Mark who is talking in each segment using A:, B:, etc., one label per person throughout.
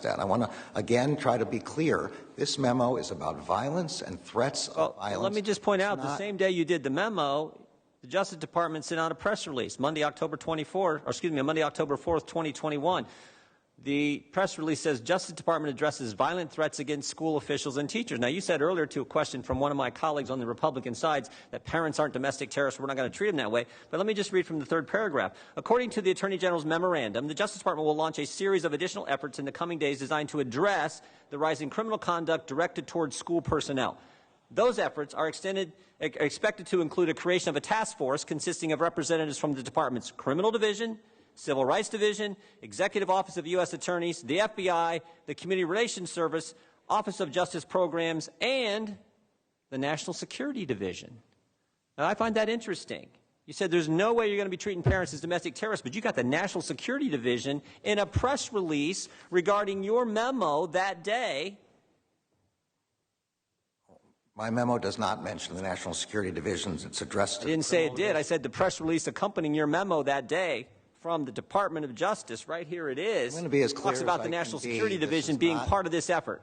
A: that. I want to, again, try to be clear. This memo is about violence and threats of violence.
B: Let me just point out, the same day you did the memo, the Justice Department sent out a press release, Monday, October 4th, 2021. The press release says Justice Department addresses violent threats against school officials and teachers. Now, you said earlier to a question from one of my colleagues on the Republican sides that parents aren't domestic terrorists. We're not going to treat them that way. But let me just read from the third paragraph. According to the Attorney General's memorandum, the Justice Department will launch a series of additional efforts in the coming days designed to address the rising criminal conduct directed towards school personnel. Those efforts are expected to include a creation of a task force consisting of representatives from the Department's Criminal Division, Civil Rights Division, Executive Office of U.S. Attorneys, the FBI, the Community Relations Service, Office of Justice Programs, and the National Security Division. Now, I find that interesting. You said there's no way you're going to be treating parents as domestic terrorists, but you got the National Security Division in a press release regarding your memo that day.
A: My memo does not mention the National Security Divisions. It's addressed to
B: I didn't say it did. I said the press release accompanying your memo that day from the Department of Justice, right here it is,
A: I'm going to be as clear
B: talks about
A: as
B: the
A: I
B: National
A: can
B: Security
A: be.
B: Division being part of this effort.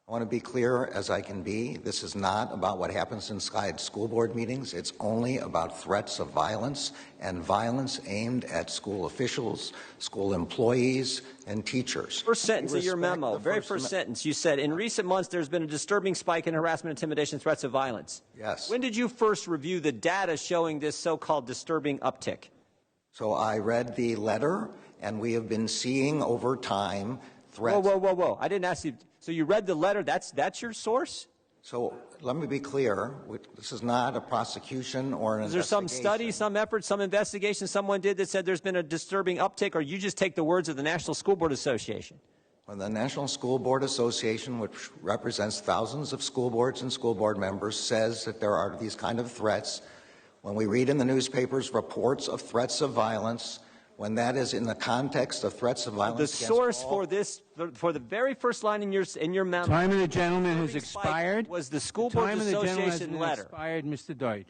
A: I want to be clear as I can be. This is not about what happens inside school board meetings. It's only about threats of violence and violence aimed at school officials, school employees, and teachers.
B: First sentence of your memo, very first sentence, you said, in recent months there's been a disturbing spike in harassment, intimidation, threats of violence.
A: Yes.
B: When did you first review the data showing this so-called disturbing uptick?
A: So I read the letter, and we have been seeing over time threats.
B: Whoa. I didn't ask you. So you read the letter. That's your source?
A: So let me be clear. This is not a prosecution or an investigation.
B: Is there some study, some effort, some investigation someone did that said there's been a disturbing uptick, or you just take the words of the National School Board Association?
A: When the National School Board Association, which represents thousands of school boards and school board members, says that there are these kind of threats, when we read in the newspapers reports of threats of violence, when that is in the context of threats of violence,
B: the source for this, for the very first line in your memo,
C: time of the gentleman has expired.
B: Was the School Board Association letter?
C: Expired, Mr. Deutsch.